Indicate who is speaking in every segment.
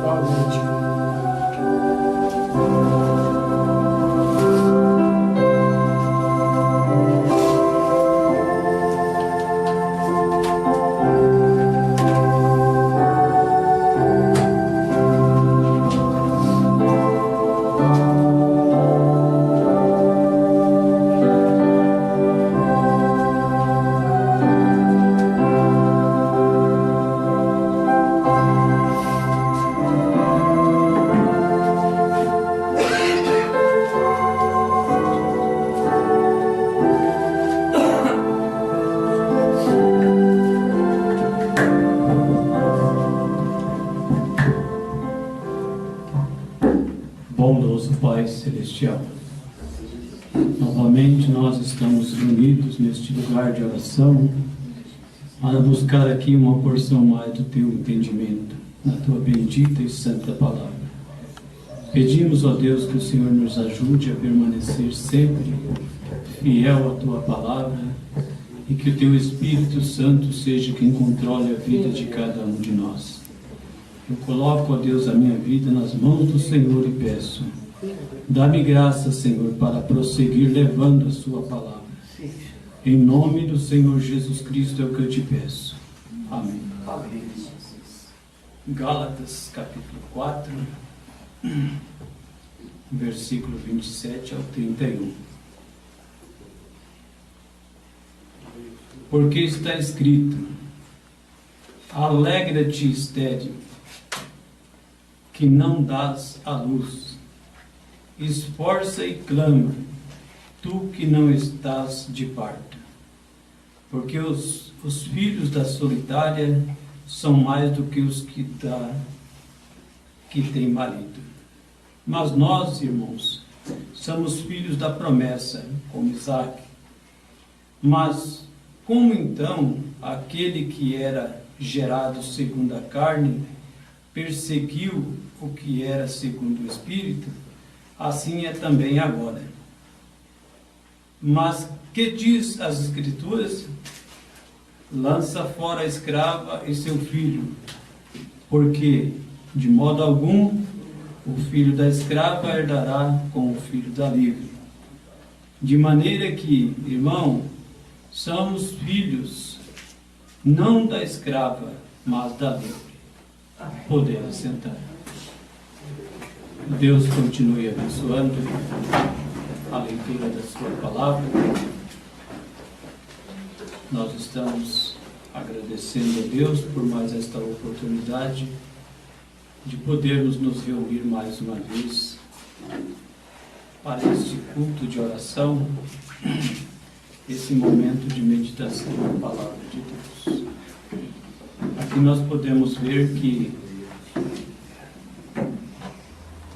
Speaker 1: Boa noite.
Speaker 2: Bondoso Pai Celestial, novamente nós estamos reunidos neste lugar de oração para buscar aqui uma porção mais do Teu entendimento, na Tua bendita e santa palavra. Pedimos, ó Deus, que o Senhor nos ajude a permanecer sempre fiel à Tua palavra e que o Teu Espírito Santo seja quem controle a vida de cada um de nós. Eu coloco, ó Deus, a minha vida nas mãos do Senhor e peço, dá-me graça, Senhor, para prosseguir levando a sua palavra. Em nome do Senhor Jesus Cristo é o que eu te peço. Amém.
Speaker 1: Amém.
Speaker 2: Gálatas, capítulo 4, versículo 27 ao 31. Porque está escrito: alegra-te, estéril, que não dás à luz. Esforça e clama, tu que não estás de parto. Porque os filhos da solitária são mais do que os que têm marido. Mas nós, irmãos, somos filhos da promessa, como Isaque. Mas como então aquele que era gerado segundo a carne perseguiu o que era segundo o Espírito, assim é também agora. Mas que diz as Escrituras? Lança fora a escrava e seu filho, porque de modo algum o filho da escrava herdará com o filho da livre. De maneira que, irmão, somos filhos, não da escrava, mas da livre. Podemos sentar. Deus continue abençoando a leitura da sua palavra. Nós estamos agradecendo a Deus por mais esta oportunidade de podermos nos reunir mais uma vez para este culto de oração, esse momento de meditação na palavra de Deus. Aqui nós podemos ver que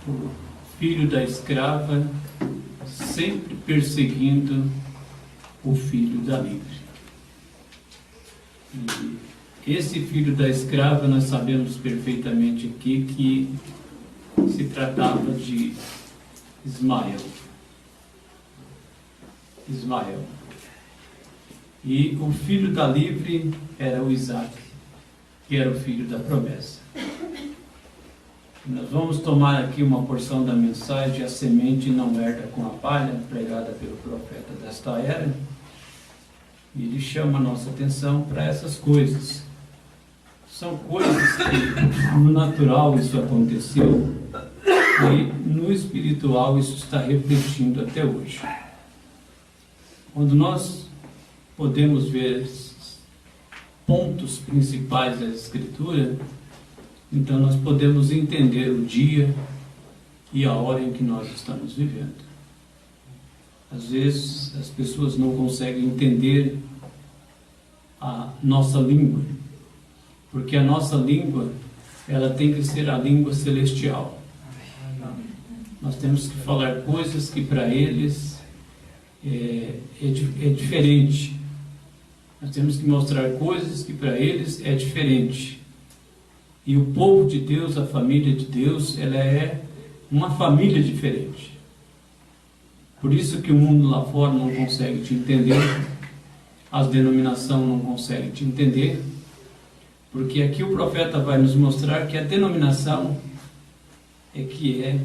Speaker 2: o filho da escrava sempre perseguindo o filho da livre. E esse filho da escrava, nós sabemos perfeitamente aqui que se tratava de Ismael. E o filho da livre era o Isaque, que era o filho da promessa. Nós vamos tomar aqui uma porção da mensagem: a semente não herda com a palha, pregada pelo profeta desta era. E ele chama a nossa atenção para essas coisas. São coisas que no natural isso aconteceu e no espiritual isso está refletindo até hoje. Quando nós podemos ver pontos principais da Escritura, então nós podemos entender o dia e a hora em que nós estamos vivendo. Às vezes as pessoas não conseguem entender a nossa língua, porque a nossa língua, ela tem que ser a língua celestial. Nós temos que falar coisas que para eles é diferente. Nós temos que mostrar coisas que para eles é diferente. E o povo de Deus, a família de Deus, ela é uma família diferente. Por isso que o mundo lá fora não consegue te entender, as denominações não conseguem te entender, porque aqui o profeta vai nos mostrar que a denominação é que é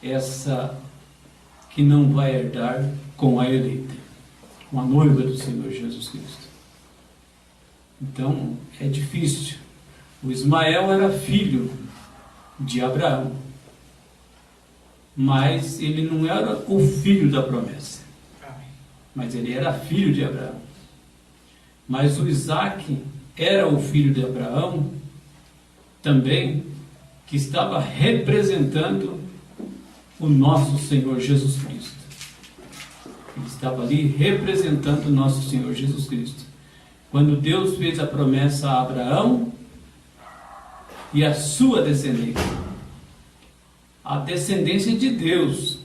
Speaker 2: essa que não vai herdar com a eleita, com a noiva do Senhor Jesus Cristo. Então, é difícil. O Ismael era filho de Abraão, mas ele não era o filho da promessa, mas ele era filho de Abraão. Mas o Isaac era o filho de Abraão também, que estava representando o nosso Senhor Jesus Cristo. Ele estava ali representando o nosso Senhor Jesus Cristo. Quando Deus fez a promessa a Abraão e a sua descendência. A descendência de Deus.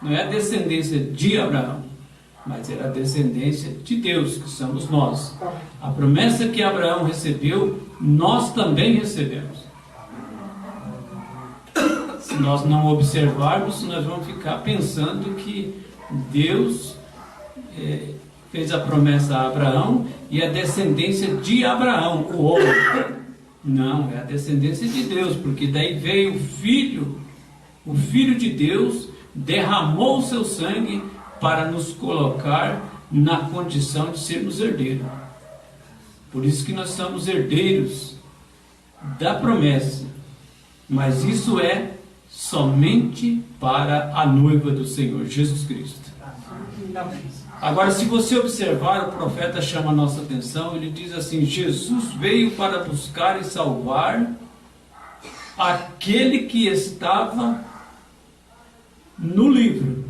Speaker 2: Não é a descendência de Abraão, mas era a descendência de Deus, que somos nós. A promessa que Abraão recebeu, nós também recebemos. Se nós não observarmos, nós vamos ficar pensando que Deus fez a promessa a Abraão e a descendência de Abraão, o homem. Não, é a descendência de Deus, porque daí veio o Filho de Deus, derramou o seu sangue para nos colocar na condição de sermos herdeiros. Por isso que nós somos herdeiros da promessa, mas isso é somente para a noiva do Senhor Jesus Cristo. Agora, se você observar, o profeta chama a nossa atenção, ele diz assim: Jesus veio para buscar e salvar aquele que estava no livro.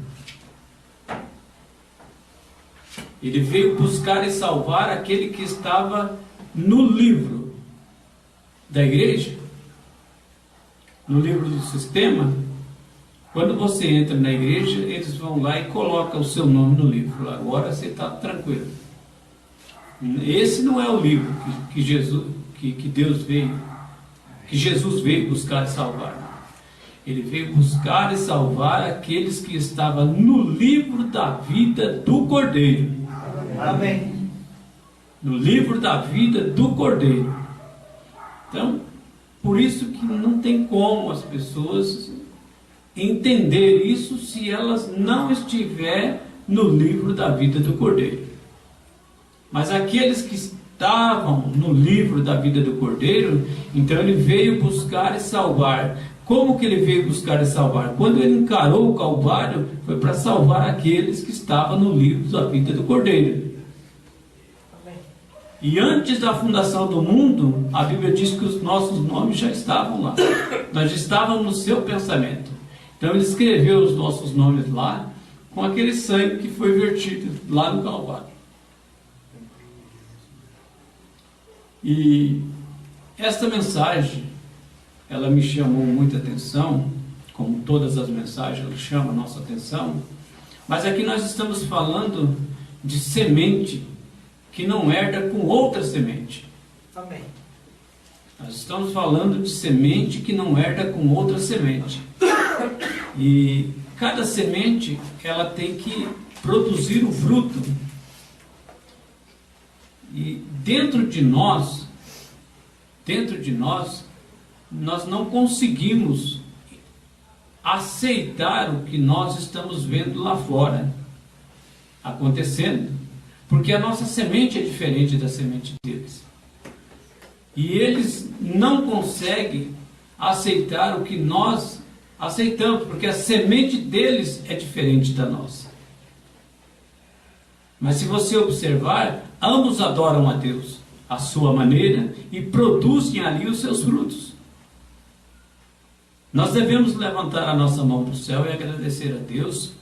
Speaker 2: Ele veio buscar e salvar aquele que estava no livro da igreja, no livro do sistema. Quando você entra na igreja, eles vão lá e colocam o seu nome no livro. Agora você está tranquilo. Esse não é o livro que Deus veio, que Jesus veio buscar e salvar. Ele veio buscar e salvar aqueles que estavam no livro da vida do Cordeiro. Amém. No livro da vida do Cordeiro. Então, por isso que não tem como as pessoas entender isso se elas não estiverem no livro da vida do Cordeiro. Mas aqueles que estavam no livro da vida do Cordeiro, então ele veio buscar e salvar. Como que ele veio buscar e salvar? Quando ele encarou o Calvário, foi para salvar aqueles que estavam no livro da vida do Cordeiro. E antes da fundação do mundo, a Bíblia diz que os nossos nomes já estavam lá. Nós estávamos no seu pensamento. Então ele escreveu os nossos nomes lá, com aquele sangue que foi vertido lá no Calvário. E esta mensagem, ela me chamou muita atenção, como todas as mensagens, ela chama a nossa atenção. Mas aqui nós estamos falando de semente que não herda com outra semente. Amém. Nós estamos falando de semente que não herda com outra semente. E cada semente, ela tem que produzir o fruto. E dentro de nós, nós não conseguimos aceitar o que nós estamos vendo lá fora acontecendo, porque a nossa semente é diferente da semente deles. E eles não conseguem aceitar o que nós aceitamos, porque a semente deles é diferente da nossa. Mas se você observar, ambos adoram a Deus à sua maneira e produzem ali os seus frutos. Nós devemos levantar a nossa mão para o céu e agradecer a Deus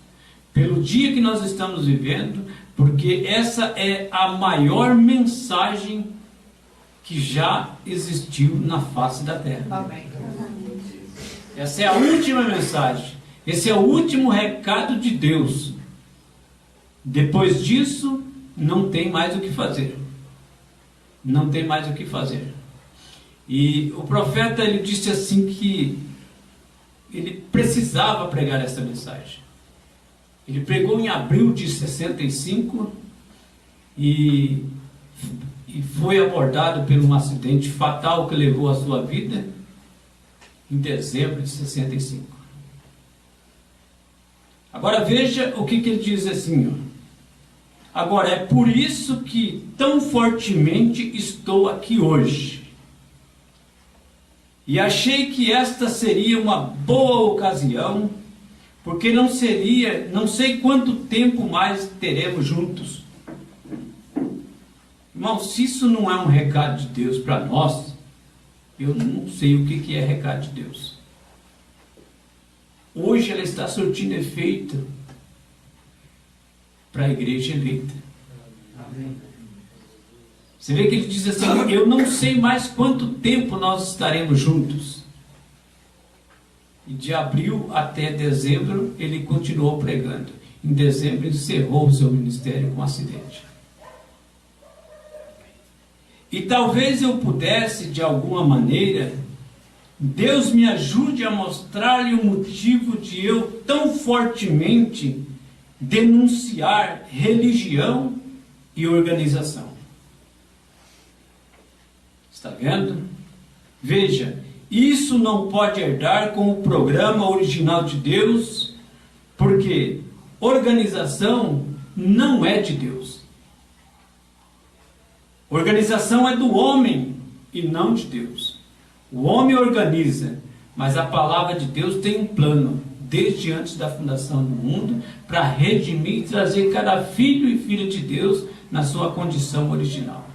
Speaker 2: pelo dia que nós estamos vivendo, porque essa é a maior mensagem que já existiu na face da terra. Amém. Essa é a última mensagem. Esse é o último recado de Deus. Depois disso, não tem mais o que fazer. Não tem mais o que fazer. E o profeta, ele disse assim que ele precisava pregar essa mensagem. Ele pregou em abril de 65 e foi abordado por um acidente fatal que levou a sua vida. em dezembro de 65. Agora veja o que ele diz assim, ó. Agora, é por isso que tão fortemente estou aqui hoje. E achei que esta seria uma boa ocasião, porque não sei quanto tempo mais teremos juntos. Irmão, se isso não é um recado de Deus para nós, eu não sei o que é recado de Deus. Hoje ela está surtindo efeito para a igreja eleita. Amém. Você vê que ele diz assim, eu não sei mais quanto tempo nós estaremos juntos. E de abril até dezembro ele continuou pregando. Em dezembro encerrou o seu ministério com um acidente. E talvez eu pudesse, de alguma maneira, Deus me ajude a mostrar-lhe o motivo de eu tão fortemente denunciar religião e organização. Está vendo? Veja, isso não pode herdar com o programa original de Deus, porque organização não é de Deus. Organização é do homem e não de Deus. O homem organiza, mas a palavra de Deus tem um plano, desde antes da fundação do mundo, para redimir e trazer cada filho e filha de Deus na sua condição original.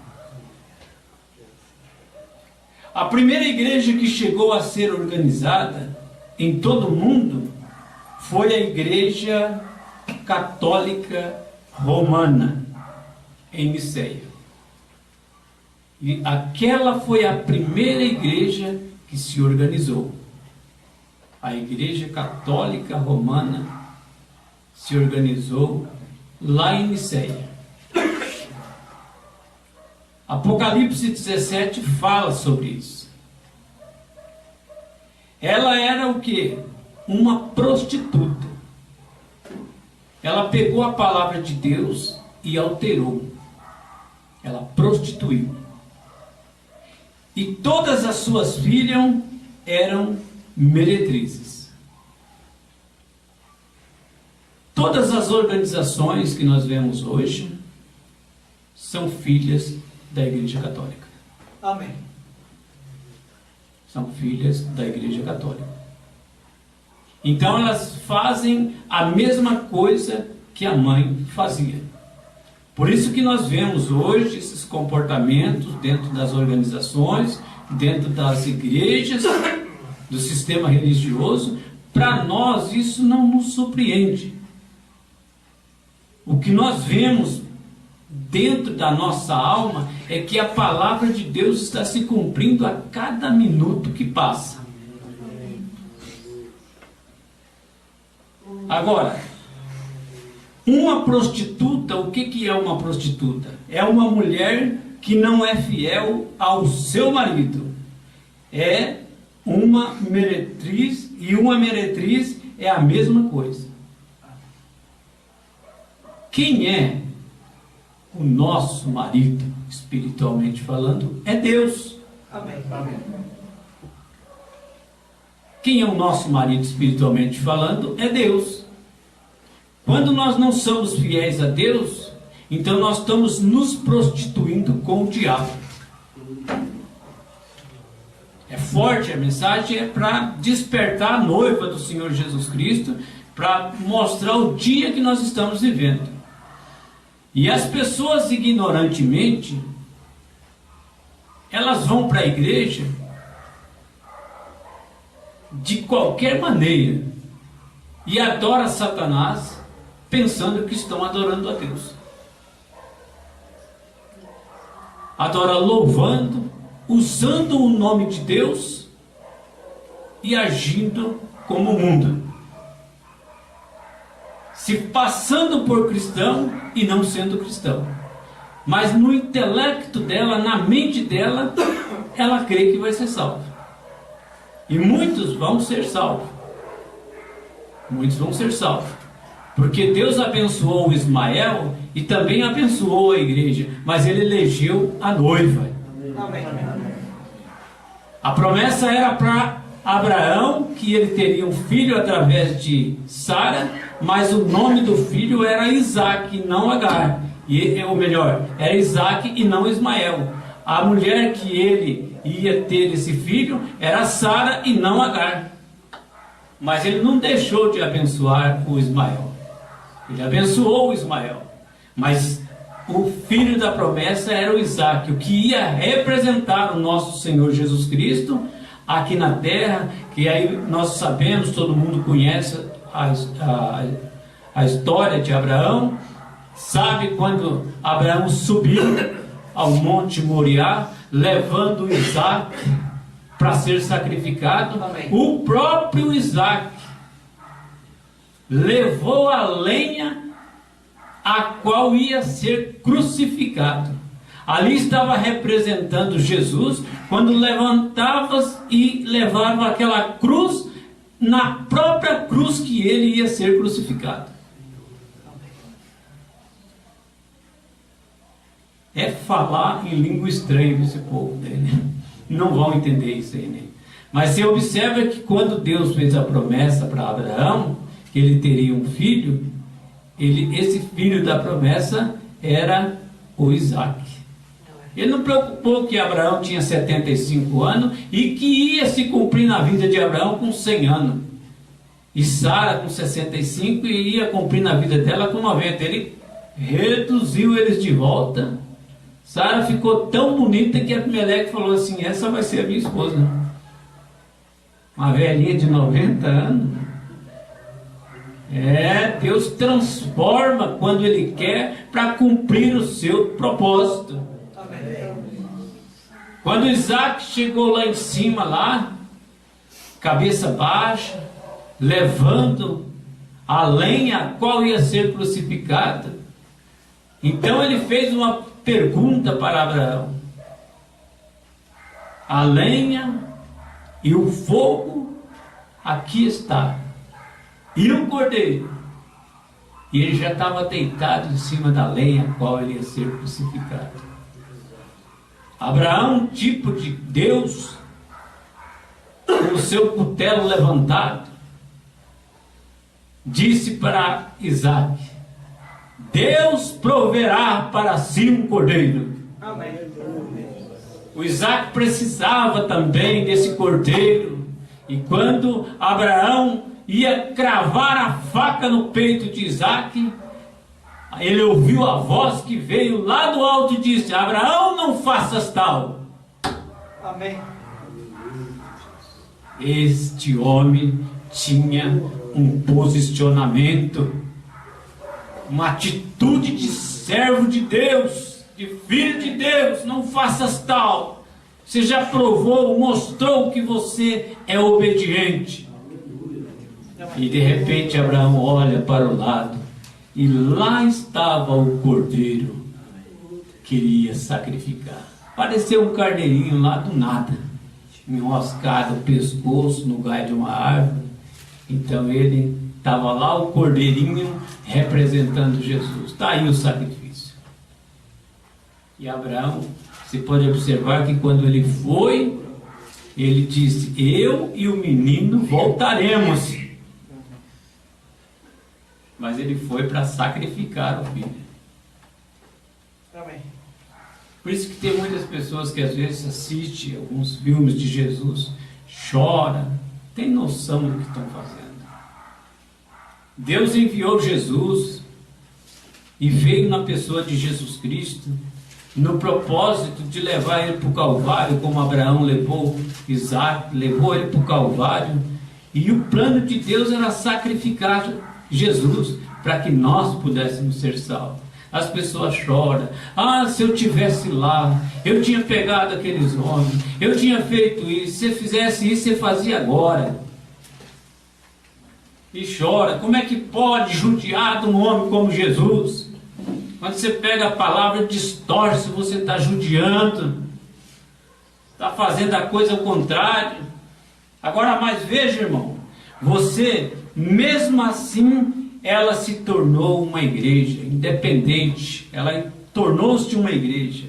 Speaker 2: A primeira igreja que chegou a ser organizada em todo o mundo foi a Igreja Católica Romana, em Niceia. E aquela foi a primeira igreja que se organizou. A Igreja Católica Romana se organizou lá em Niceia. Apocalipse 17 fala sobre isso. Ela era o quê? Uma prostituta. Ela pegou a palavra de Deus e alterou. Ela prostituiu. E todas as suas filhas eram meretrizes. Todas as organizações que nós vemos hoje são filhas da Igreja Católica.
Speaker 1: Amém.
Speaker 2: São filhas da Igreja Católica. Então elas fazem a mesma coisa que a mãe fazia. Por isso que nós vemos hoje esses comportamentos dentro das organizações, dentro das igrejas, do sistema religioso. Para nós isso não nos surpreende. O que nós vemos dentro da nossa alma é que a palavra de Deus está se cumprindo a cada minuto que passa. Agora, uma prostituta, o que é uma prostituta? É uma mulher que não é fiel ao seu marido. É uma meretriz, e uma meretriz é a mesma coisa. Quem é o nosso marido, espiritualmente falando? É Deus.
Speaker 1: Amém.
Speaker 2: Quem é o nosso marido, espiritualmente falando? É Deus. Quando nós não somos fiéis a Deus, então nós estamos nos prostituindo com o diabo. É forte, a mensagem é para despertar a noiva do Senhor Jesus Cristo, para mostrar o dia que nós estamos vivendo. E as pessoas ignorantemente, elas vão para a igreja de qualquer maneira e adoram Satanás, pensando que estão adorando a Deus. Adora louvando, usando o nome de Deus e agindo como o mundo. Se passando por cristão e não sendo cristão. Mas no intelecto dela, na mente dela, ela crê que vai ser salva. E muitos vão ser salvos. Muitos vão ser salvos. Porque Deus abençoou o Ismael e também abençoou a igreja, mas ele elegeu a noiva.
Speaker 1: Amém.
Speaker 2: A promessa era para Abraão que ele teria um filho através de Sara, mas o nome do filho era Isaac, não Agar. Ou melhor, era Isaac e não Ismael. A mulher que ele ia ter esse filho era Sara e não Agar. Mas ele não deixou de abençoar o Ismael. Ele abençoou o Ismael. Mas o filho da promessa era o Isaac, o que ia representar o nosso Senhor Jesus Cristo aqui na terra, que aí nós sabemos, todo mundo conhece a história de Abraão, sabe quando Abraão subiu ao Monte Moriá, levando Isaac para ser sacrificado. Amém. O próprio Isaac levou a lenha a qual ia ser crucificado. Ali estava representando Jesus, quando levantava e levava aquela cruz, na própria cruz que ele ia ser crucificado. É falar em língua estranha esse povo, né? Não vão entender isso aí, né? Mas você observa que quando Deus fez a promessa para Abraão, que ele teria um filho, esse filho da promessa era o Isaac. Ele não preocupou que Abraão tinha 75 anos e que ia se cumprir na vida de Abraão com 100 anos. E Sara com 65 e ia cumprir na vida dela com 90. Ele reduziu eles de volta. Sara ficou tão bonita que Abimeleque falou assim: essa vai ser a minha esposa. Uma velhinha de 90 anos. Deus transforma quando Ele quer para cumprir o seu propósito. Quando Isaac chegou lá em cima, lá, cabeça baixa, levando a lenha a qual ia ser crucificado, então ele fez uma pergunta para Abraão: a lenha e o fogo aqui está, e o cordeiro? E ele já estava deitado em cima da lenha a qual ele ia ser crucificado. Abraão, tipo de Deus, com o seu cutelo levantado, disse para Isaac: Deus proverá para si um cordeiro. Amém. O Isaac precisava também desse cordeiro. E quando Abraão ia cravar a faca no peito de Isaac, ele ouviu a voz que veio lá do alto e disse: Abraão, não faças tal. Amém. Este homem tinha um posicionamento, uma atitude de servo de Deus, de filho de Deus. Não faças tal. Você já provou, mostrou que você é obediente. E de repente Abraão olha para o lado, e lá estava o cordeiro que ele ia sacrificar. Pareceu um carneirinho lá do nada, enroscado o pescoço no galho de uma árvore. Então ele estava lá, o cordeirinho representando Jesus. Está aí o sacrifício. E Abraão, você pode observar que quando ele foi, ele disse: eu e o menino voltaremos. Mas ele foi para sacrificar o filho. Amém. Por isso que tem muitas pessoas que às vezes assistem alguns filmes de Jesus, choram, tem noção do que estão fazendo. Deus enviou Jesus e veio na pessoa de Jesus Cristo no propósito de levar ele para o Calvário, como Abraão levou Isaac, levou ele para o Calvário. E o plano de Deus era sacrificar Jesus para que nós pudéssemos ser salvos. As pessoas choram: ah, se eu tivesse lá, eu tinha pegado aqueles homens, eu tinha feito isso, se você fizesse isso, você fazia agora. E chora: como é que pode judiar de um homem como Jesus? Quando você pega a palavra e distorce, você está judiando, está fazendo a coisa ao contrário. Agora, mas veja, irmão, você, mesmo assim, ela se tornou uma igreja independente, ela tornou-se uma igreja,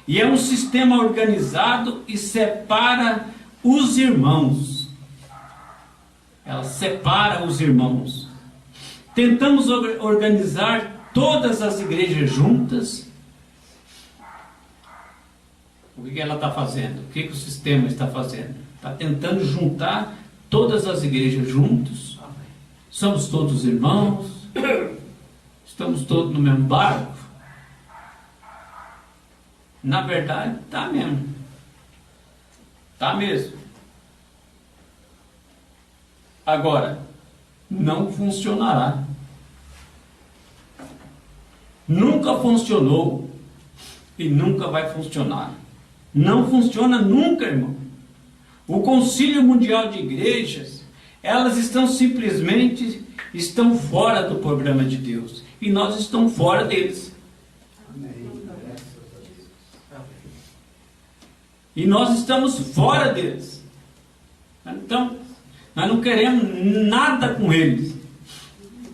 Speaker 2: e é um sistema organizado e separa os irmãos. ela separa os irmãos. Tentamos organizar todas as igrejas juntas. O que ela está fazendo? O que o sistema está fazendo? Está tentando juntar todas as igrejas juntos. Somos todos irmãos. Estamos todos no mesmo barco. Na verdade, está mesmo. Está mesmo. Agora, não funcionará. Nunca funcionou e nunca vai funcionar. Não funciona nunca, irmão. O Concílio Mundial de Igrejas, elas estão fora do programa de Deus. E nós estamos fora deles. E nós estamos fora deles. Então, nós não queremos nada com eles.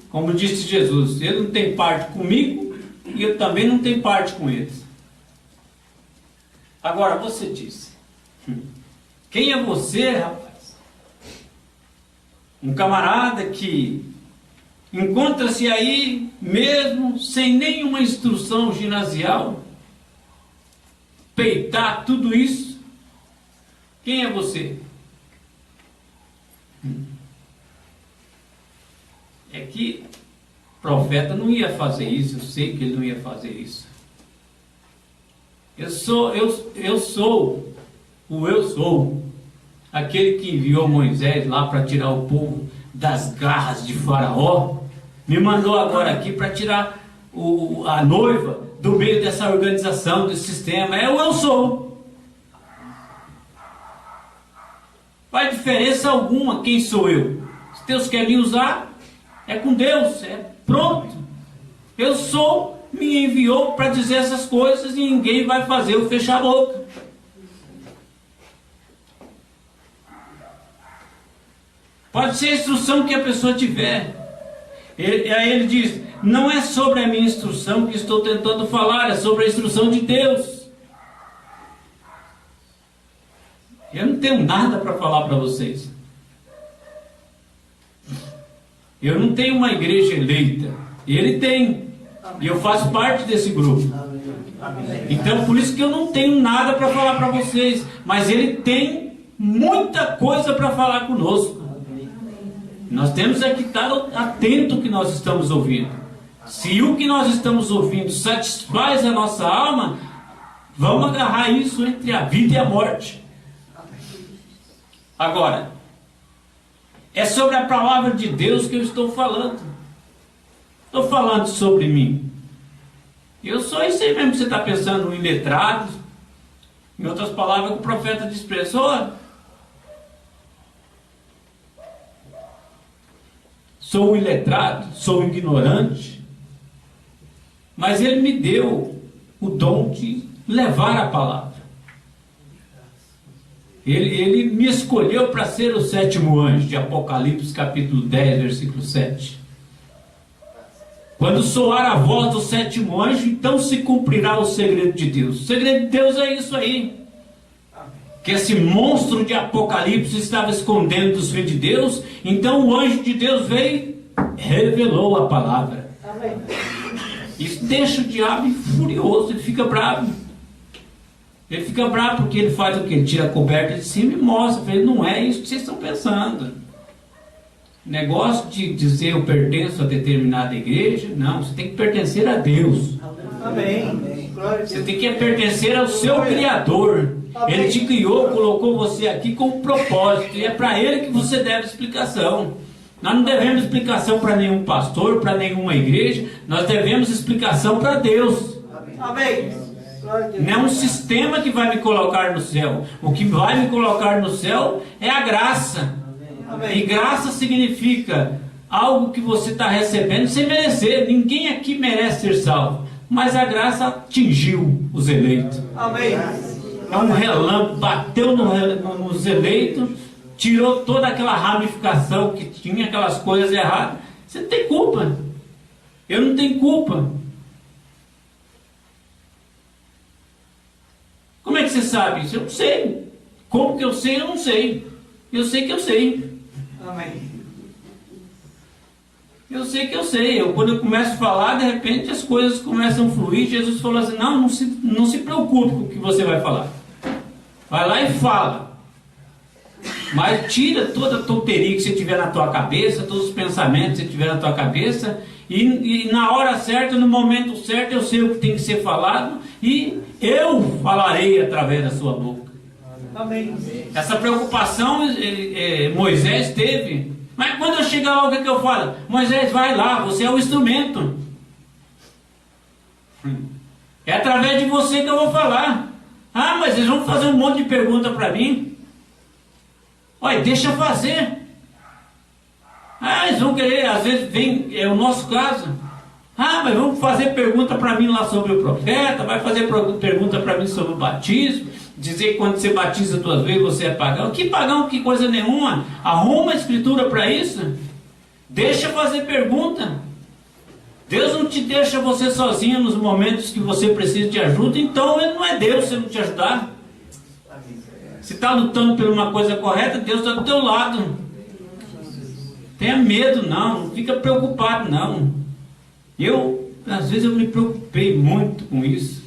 Speaker 2: Como disse Jesus, ele não tem parte comigo e eu também não tenho parte com eles. Agora, você disse, quem é você, rapaz? Um camarada que encontra-se aí mesmo sem nenhuma instrução ginasial, peitar tudo isso. Quem é você? É que o profeta não ia fazer isso, eu sei que ele não ia fazer isso. Eu sou, aquele que enviou Moisés lá para tirar o povo das garras de Faraó, me mandou agora aqui para tirar a noiva do meio dessa organização, desse sistema. Eu sou. Faz diferença alguma quem sou eu. Se Deus quer me usar, é com Deus, é pronto. Eu sou, me enviou para dizer essas coisas e ninguém vai fazer eu fechar a boca. Pode ser a instrução que a pessoa tiver. Aí ele diz, não é sobre a minha instrução que estou tentando falar, é sobre a instrução de Deus. Eu não tenho nada para falar para vocês. Eu não tenho uma igreja eleita. Ele tem. E eu faço parte desse grupo. Então, por isso que eu não tenho nada para falar para vocês. Mas ele tem muita coisa para falar conosco. Nós temos que estar atento ao que nós estamos ouvindo. Se o que nós estamos ouvindo satisfaz a nossa alma, vamos agarrar isso entre a vida e a morte. Agora, é sobre a palavra de Deus que eu estou falando. Estou falando sobre mim. Eu sou isso aí mesmo que você está pensando, um iletrado. Em outras palavras, o profeta expressou. Sou iletrado, sou ignorante. Mas ele me deu o dom de levar a palavra. Ele me escolheu para ser o 7º anjo, de Apocalipse capítulo 10, versículo 7. Quando soar a voz do 7º anjo, então se cumprirá o segredo de Deus. O segredo de Deus é isso aí. Que esse monstro de Apocalipse estava escondendo dos filhos de Deus. Então o anjo de Deus veio e revelou a palavra. Isso deixa o diabo furioso, ele fica bravo. Ele fica bravo porque ele faz o quê? Ele tira a coberta de cima e mostra. Ele, não é isso que vocês estão pensando. Negócio de dizer eu pertenço a determinada igreja, não, você tem que pertencer a Deus.
Speaker 1: Amém.
Speaker 2: Você tem que pertencer ao seu Criador. Ele te criou, colocou você aqui com um propósito, e é para ele que você deve explicação. Nós não devemos explicação para nenhum pastor, para nenhuma igreja, nós devemos explicação para Deus.
Speaker 1: Amém.
Speaker 2: Não é um sistema que vai me colocar no céu. O que vai me colocar no céu é a graça.
Speaker 1: Amém.
Speaker 2: E graça significa algo que você está recebendo sem merecer. Ninguém aqui merece ser salvo, mas a graça atingiu os eleitos.
Speaker 1: Amém.
Speaker 2: É um relâmpago, bateu nos eleitos, tirou toda aquela ramificação que tinha, aquelas coisas erradas. Você não tem culpa. Eu não tenho culpa. Como é que você sabe isso? Eu não sei. Como que eu sei? Eu não sei. Eu sei que eu sei.
Speaker 1: Amém.
Speaker 2: Eu sei que eu sei. Quando eu começo a falar, de repente as coisas começam a fluir. Jesus falou assim: não se preocupe com o que você vai falar. Vai lá e fala. Mas tira toda a tonteria que você tiver na tua cabeça, todos os pensamentos que você tiver na tua cabeça, e na hora certa, no momento certo, eu sei o que tem que ser falado, e eu falarei através da sua boca.
Speaker 1: Amém.
Speaker 2: Essa preocupação Moisés teve. Mas quando eu chegar lá, o que é que eu falo? Moisés, vai lá, você é o instrumento. É através de você que eu vou falar. Ah, mas eles vão fazer um monte de pergunta para mim. Olha, deixa fazer. Ah, eles vão querer, às vezes vem, é o nosso caso. Ah, mas vamos fazer pergunta para mim lá sobre o profeta, vai fazer pergunta para mim sobre o batismo, dizer que quando você batiza 2 vezes você é pagão. Que pagão, que coisa nenhuma. Arruma a escritura para isso. Deixa fazer pergunta. Deus não te deixa você sozinho nos momentos que você precisa de ajuda, então Ele não é Deus se não te ajudar. Se está lutando por uma coisa correta, Deus está do teu lado. Tenha medo não fica preocupado não. Às vezes eu me preocupei muito com isso.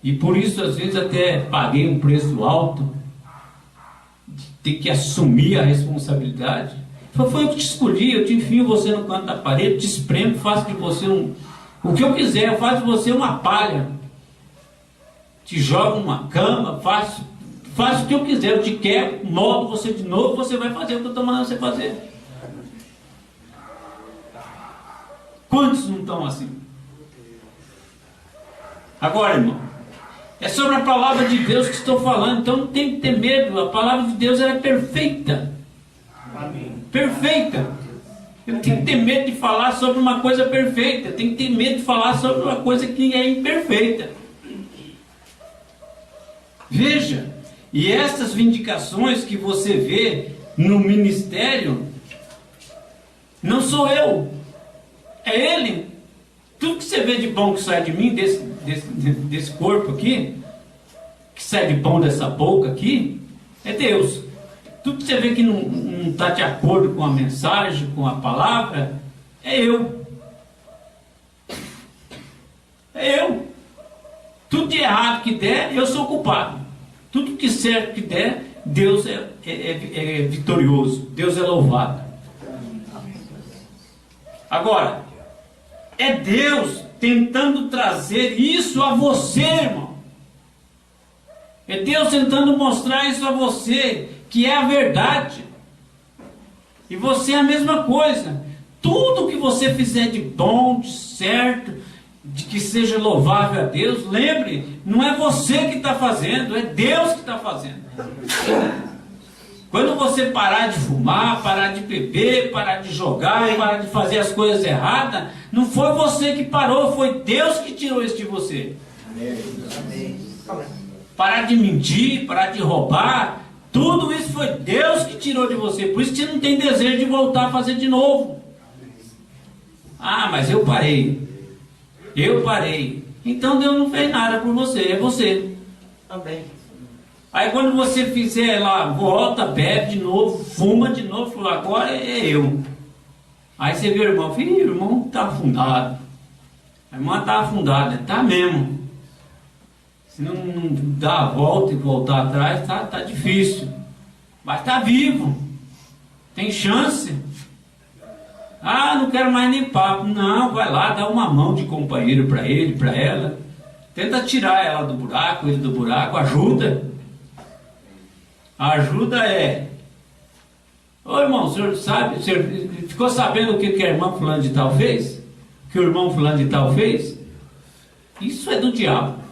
Speaker 2: E por isso às vezes até paguei um preço alto. De ter que assumir a responsabilidade. Foi eu que te escolhi, eu te enfio você no canto da parede, te espremo, faço de você o que eu quiser, eu faço de você uma palha. Te jogo numa cama, faço o que eu quiser, eu te quero, moldo você de novo, você vai fazer o que eu estou mandando você fazer. Quantos não estão assim? Agora, irmão, é sobre a palavra de Deus que estou falando, então não tem que ter medo, a palavra de Deus é perfeita.
Speaker 1: Amém.
Speaker 2: Perfeita. Eu tenho que ter medo de falar sobre uma coisa perfeita, eu tenho que ter medo de falar sobre uma coisa que é imperfeita. Veja, e essas vindicações que você vê no ministério, não sou eu, é Ele. Tudo que você vê de bom que sai de mim, desse corpo aqui, que sai de bom dessa boca aqui, é Deus. Tudo que você vê que não está de acordo com a mensagem, com a palavra, é eu. É eu. Tudo de errado que der, eu sou culpado. Tudo que certo que der, Deus é vitorioso. Deus é louvado. Agora, é Deus tentando trazer isso a você, irmão. É Deus tentando mostrar isso a você, que é a verdade. E você é a mesma coisa. Tudo que você fizer de bom, de certo, de que seja louvável a Deus, lembre, não é você que está fazendo, é Deus que está fazendo. Quando você parar de fumar, parar de beber, parar de jogar, parar de fazer as coisas erradas, não foi você que parou, foi Deus que tirou isso de você.
Speaker 1: Amém.
Speaker 2: Parar de mentir, parar de roubar, tudo isso foi Deus que tirou de você. Por isso que você não tem desejo de voltar a fazer de novo. Ah, mas eu parei. Eu parei. Então Deus não fez nada por você, é você.
Speaker 1: Amém.
Speaker 2: Aí quando você fizer lá, volta, bebe de novo, fuma de novo, fala, agora é eu. Aí você vê o irmão, filho, o irmão está afundado. A irmã está afundada, está mesmo. Se não dar a volta e voltar atrás, tá difícil. Mas está vivo. Tem chance. Ah, não quero mais nem papo. Não, vai lá, dá uma mão de companheiro para ele, para ela. Tenta tirar ela do buraco, ele do buraco, ajuda. A ajuda é... Ô irmão, o senhor sabe, o senhor ficou sabendo o que a irmã fulano de tal fez? Que o irmão fulano de tal fez? Isso é do diabo.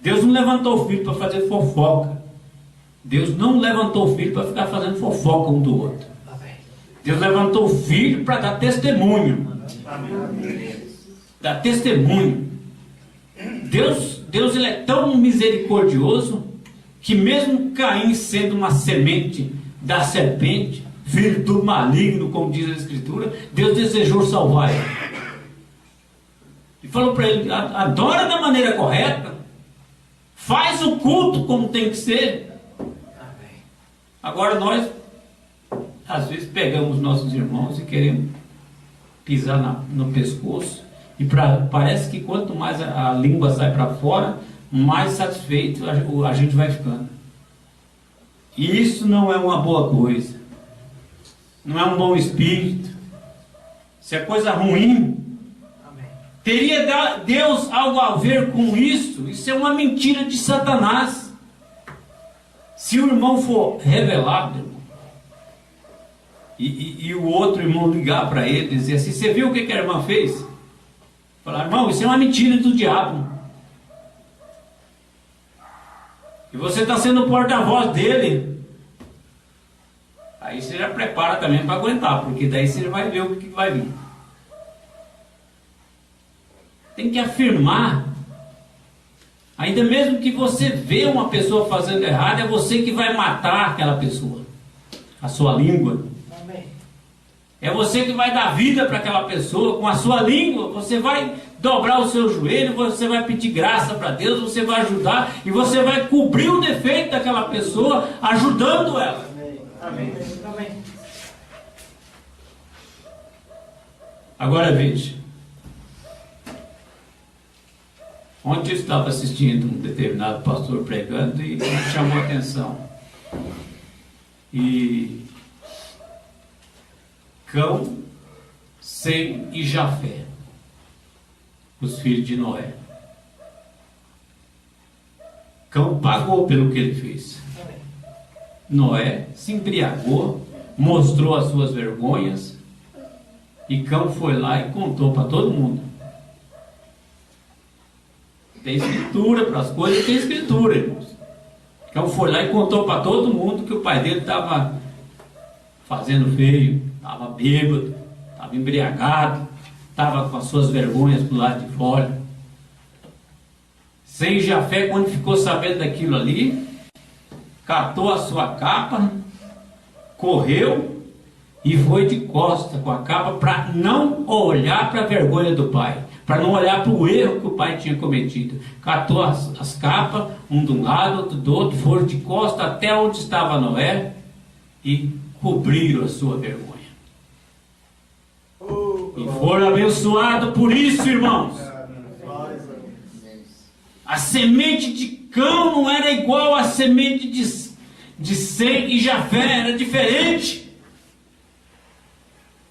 Speaker 2: Deus não levantou o filho para fazer fofoca. Deus não levantou o filho para ficar fazendo fofoca um do outro. Deus levantou o filho para dar testemunho. Dar testemunho. Deus ele é tão misericordioso que mesmo Caim sendo uma semente da serpente, filho do maligno, como diz a Escritura, Deus desejou salvar ele. E falou para ele, adora da maneira correta, faz o culto como tem que ser. Agora nós às vezes pegamos nossos irmãos e queremos pisar no pescoço, e parece que quanto mais a língua sai para fora, mais satisfeito a gente vai ficando. E isso não é uma boa coisa, não é um bom espírito, isso é coisa ruim. Teria Deus algo a ver com isso? Isso é uma mentira de Satanás. Se o irmão for revelado, e o outro irmão ligar para ele e dizer assim: você viu o que a irmã fez? Falar: irmão, isso é uma mentira do diabo. E você está sendo o porta-voz dele. Aí você já prepara também para aguentar, porque daí você vai ver o que vai vir. Tem que afirmar. Ainda mesmo que você vê uma pessoa fazendo errado, é você que vai matar aquela pessoa. A sua língua. É você que vai dar vida para aquela pessoa. Com a sua língua, você vai dobrar o seu joelho, você vai pedir graça para Deus, você vai ajudar, e você vai cobrir o defeito daquela pessoa, ajudando ela.
Speaker 1: Amém. Amém.
Speaker 2: Agora veja. Ontem eu estava assistindo um determinado pastor pregando e me chamou a atenção. E Cão, Sem e Jafé, os filhos de Noé. Cão pagou pelo que ele fez. Noé se embriagou, mostrou as suas vergonhas, e Cão foi lá e contou para todo mundo. Tem escritura para as coisas, tem escritura, irmãos. Cão foi lá e contou para todo mundo que o pai dele estava fazendo feio, estava bêbado, estava embriagado, estava com as suas vergonhas do lado de fora. Sem Jafé, quando ficou sabendo daquilo ali, catou a sua capa, correu e foi de costa com a capa para não olhar para a vergonha do pai, para não olhar para o erro que o pai tinha cometido. Catou as capas, um de um lado, outro do outro, foram de costa até onde estava Noé e cobriram a sua vergonha. E foram abençoados por isso, irmãos. A semente de Cão não era igual à semente de Sem e Jafé, era diferente.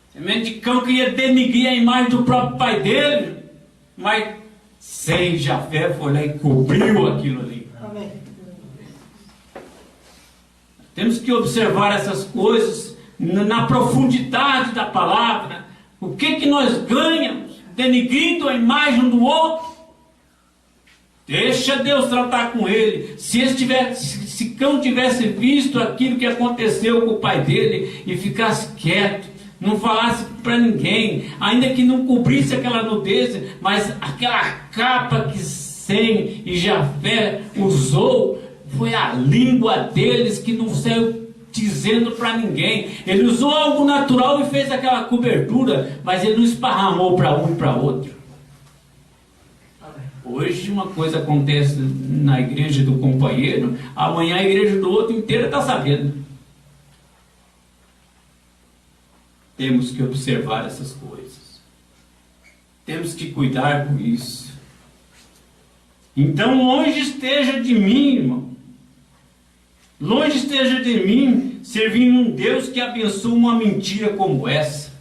Speaker 2: A semente de Cão queria denigrir a imagem do próprio pai dele, mas Sem e Jafé foi lá e cobriu aquilo ali.
Speaker 1: Amém.
Speaker 2: Temos que observar essas coisas na profundidade da palavra. O que nós ganhamos denigrindo a imagem do outro? Deixa Deus tratar com ele. Se Cão tivesse visto aquilo que aconteceu com o pai dele e ficasse quieto, não falasse para ninguém, ainda que não cobrisse aquela nudez, mas aquela capa que Sem e Jafé usou, foi a língua deles que não saiu dizendo para ninguém. Ele usou algo natural e fez aquela cobertura, mas ele não esparramou para um e para outro. Hoje uma coisa acontece na igreja do companheiro, amanhã a igreja do outro inteira está sabendo. Temos que observar essas coisas. Temos que cuidar com isso. Então longe esteja de mim, irmão. Longe esteja de mim servindo um Deus que abençoa uma mentira como essa.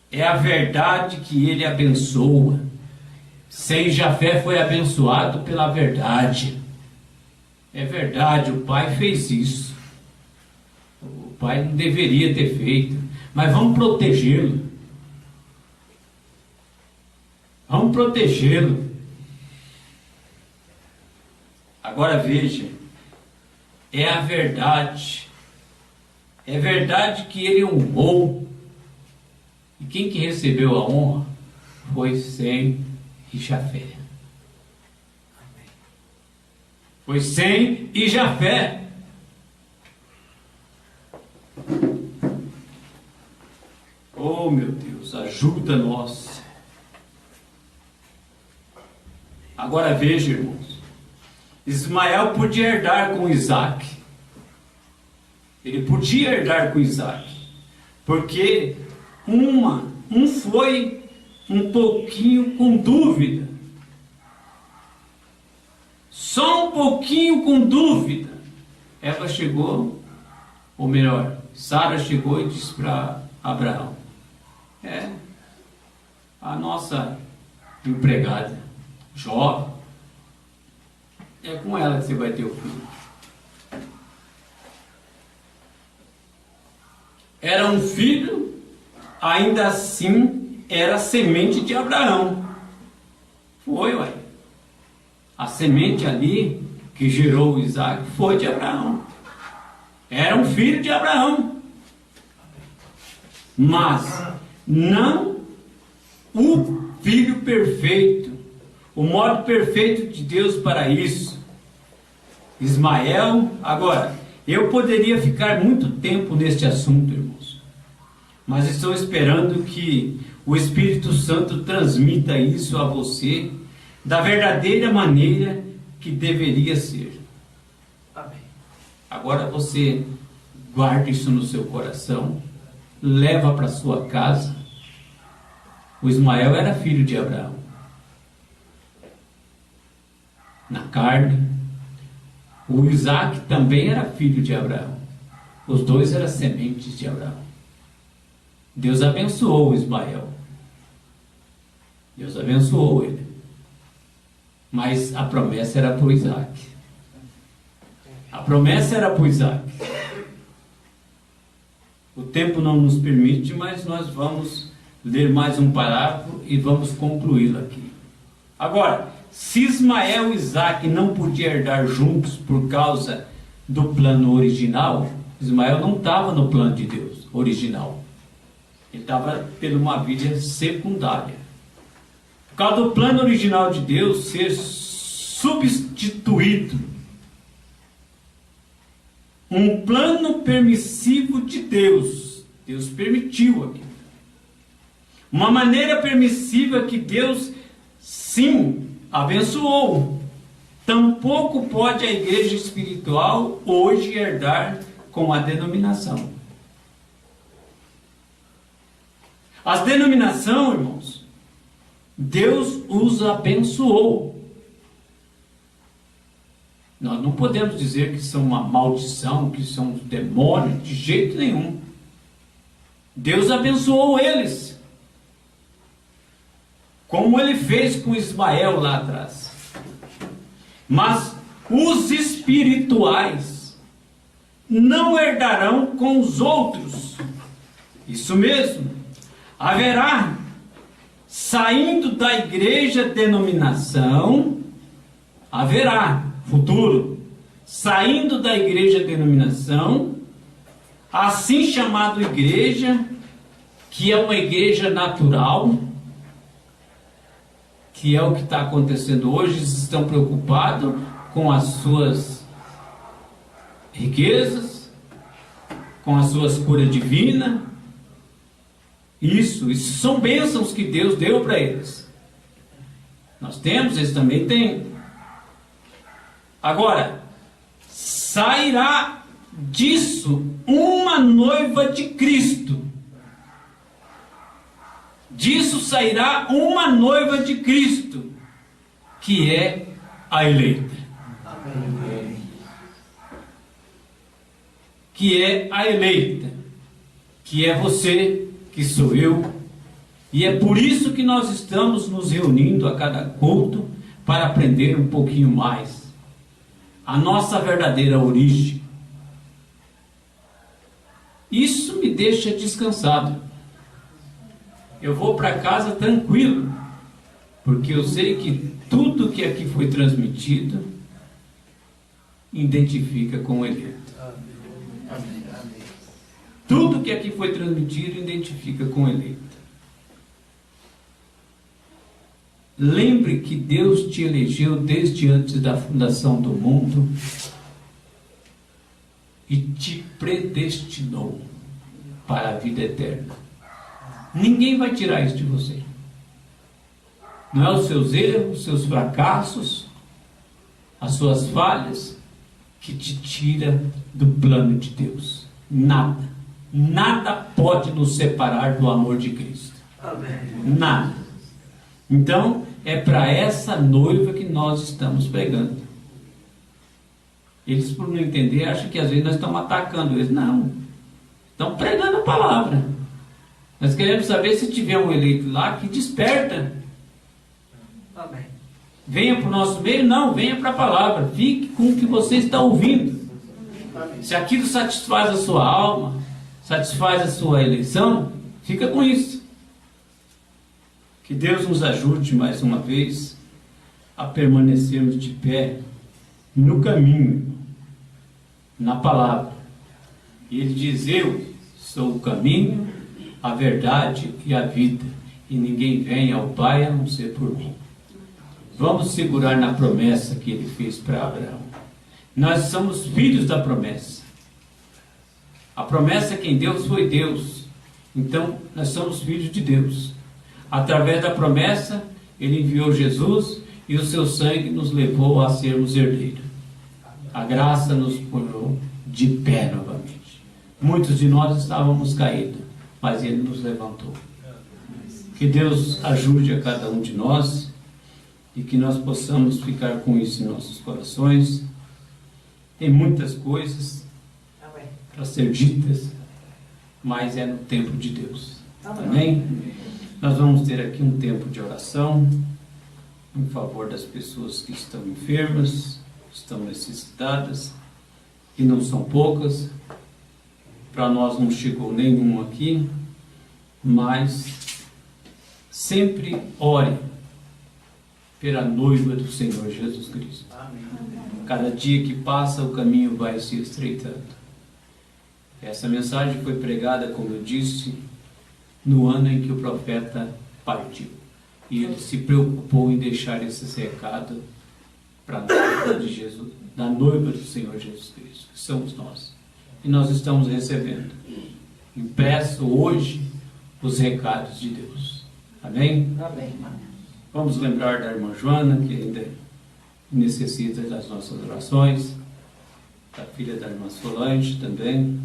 Speaker 2: É a verdade que ele abençoa. Sem Jafé foi abençoado pela verdade. É verdade, o pai fez isso. O pai não deveria ter feito. Mas vamos protegê-lo. Vamos protegê-lo. Agora veja, é a verdade. É verdade que ele honrou. E quem que recebeu a honra foi Sem e Jafé. Foi Sem e Jafé. Oh meu Deus, ajuda-nos. Agora veja, irmãos. Ismael podia herdar com Isaac. Ele podia herdar com Isaac. Porque um foi um pouquinho com dúvida. Só um pouquinho com dúvida. Eva chegou, ou melhor, Sara chegou e disse para Abraão: a nossa empregada, jovem, é com ela que você vai ter o filho. Era um filho, ainda assim era a semente de Abraão. Foi, ué. A semente ali que gerou Isaac foi de Abraão. Era um filho de Abraão. Mas não o filho perfeito, o modo perfeito de Deus para isso. Ismael, agora, eu poderia ficar muito tempo neste assunto, irmãos, mas estou esperando que o Espírito Santo transmita isso a você da verdadeira maneira que deveria ser.
Speaker 1: Amém.
Speaker 2: Agora você guarda isso no seu coração, leva para sua casa. O Ismael era filho de Abraão, na carne. O Isaac também era filho de Abraão. Os dois eram sementes de Abraão. Deus abençoou o Ismael. Deus abençoou ele. Mas a promessa era para o Isaac. A promessa era para o Isaac. O tempo não nos permite, mas nós vamos ler mais um parágrafo e vamos concluí-lo aqui. Agora, se Ismael e Isaac não podiam herdar juntos por causa do plano original, Ismael não estava no plano de Deus original. Ele estava tendo uma vida secundária. Por causa do plano original de Deus ser substituído. Um plano permissivo de Deus. Deus permitiu aquilo. Uma maneira permissiva que Deus, sim, abençoou. Tampouco pode a igreja espiritual hoje herdar com a denominação. As denominações, irmãos, Deus os abençoou. Nós não podemos dizer que são uma maldição, que são um demônio, de jeito nenhum. Deus abençoou eles, como ele fez com Ismael lá atrás. Mas os espirituais não herdarão com os outros. Isso mesmo. Haverá, saindo da igreja denominação, haverá, futuro, saindo da igreja denominação, assim chamado igreja, que é uma igreja natural, que é o que está acontecendo hoje. Eles estão preocupados com as suas riquezas, com as suas curas divinas. Isso são bênçãos que Deus deu para eles. Nós temos, eles também têm. Agora, sairá disso uma noiva de Cristo. Disso sairá uma noiva de Cristo, que é a eleita.
Speaker 1: Amém.
Speaker 2: Que é a eleita, que é você, que sou eu. E é por isso que nós estamos nos reunindo a cada culto, para aprender um pouquinho mais a nossa verdadeira origem. Isso me deixa descansado. Eu vou para casa tranquilo, porque eu sei que tudo que aqui foi transmitido identifica com o eleito.
Speaker 1: Amém. Amém.
Speaker 2: Tudo que aqui foi transmitido identifica com o eleito. Lembre que Deus te elegeu desde antes da fundação do mundo e te predestinou para a vida eterna. Ninguém vai tirar isso de você. Não é os seus erros, os seus fracassos, as suas falhas, que te tira do plano de Deus. Nada. Nada pode nos separar do amor de Cristo.
Speaker 1: Amém.
Speaker 2: Nada. Então, é para essa noiva que nós estamos pregando. Eles, por não entender, acham que às vezes nós estamos atacando eles. Não. Estão pregando a palavra. Nós queremos saber se tiver um eleito lá que desperta.
Speaker 1: Amém.
Speaker 2: Venha para o nosso meio? Não, venha para a palavra. Fique com o que você está ouvindo.
Speaker 1: Amém.
Speaker 2: Se aquilo satisfaz a sua alma, satisfaz a sua eleição, fica com isso. Que Deus nos ajude mais uma vez a permanecermos de pé no caminho, na palavra. E Ele diz: eu sou o caminho, a verdade e a vida, e ninguém vem ao Pai a não ser por mim. Vamos segurar na promessa que Ele fez para Abraão. Nós somos filhos da promessa. A promessa quem deu foi Deus. Então, nós somos filhos de Deus. Através da promessa, Ele enviou Jesus e o seu sangue nos levou a sermos herdeiros. A graça nos pôs de pé novamente. Muitos de nós estávamos caídos, mas Ele nos levantou. Que Deus ajude a cada um de nós e que nós possamos ficar com isso em nossos corações. Tem muitas coisas para ser ditas, mas é no tempo de Deus. Amém? Nós vamos ter aqui um tempo de oração em favor das pessoas que estão enfermas, estão necessitadas, e não são poucas. Para nós não chegou nenhum aqui, mas sempre ore pela noiva do Senhor Jesus Cristo.
Speaker 1: Amém.
Speaker 2: Cada dia que passa, o caminho vai se estreitando. Essa mensagem foi pregada, como eu disse, no ano em que o profeta partiu. E ele se preocupou em deixar esse recado para a noiva de Jesus, da noiva do Senhor Jesus Cristo, que somos nós. E nós estamos recebendo, impresso hoje, os recados de Deus. Amém?
Speaker 1: Amém.
Speaker 2: Vamos lembrar da irmã Joana, que ainda necessita das nossas orações, da filha da irmã Solange também,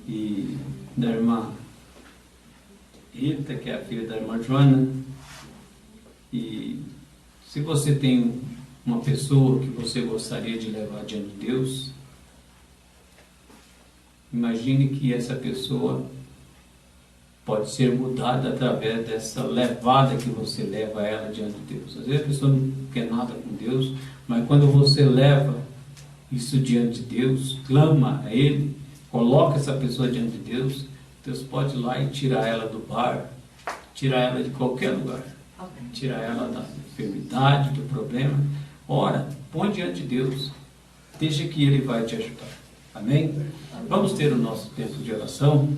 Speaker 2: e da irmã Rita, que é a filha da irmã Joana. E se você tem uma pessoa que você gostaria de levar diante de Deus, imagine que essa pessoa pode ser mudada através dessa levada que você leva ela diante de Deus. Às vezes a pessoa não quer nada com Deus, mas quando você leva isso diante de Deus, clama a Ele, coloca essa pessoa diante de Deus, Deus pode ir lá e tirar ela do bar, tirar ela de qualquer lugar, tirar ela da enfermidade, do problema. Ora, põe diante de Deus, deixa que Ele vai te ajudar. Amém? Vamos ter o nosso tempo de oração.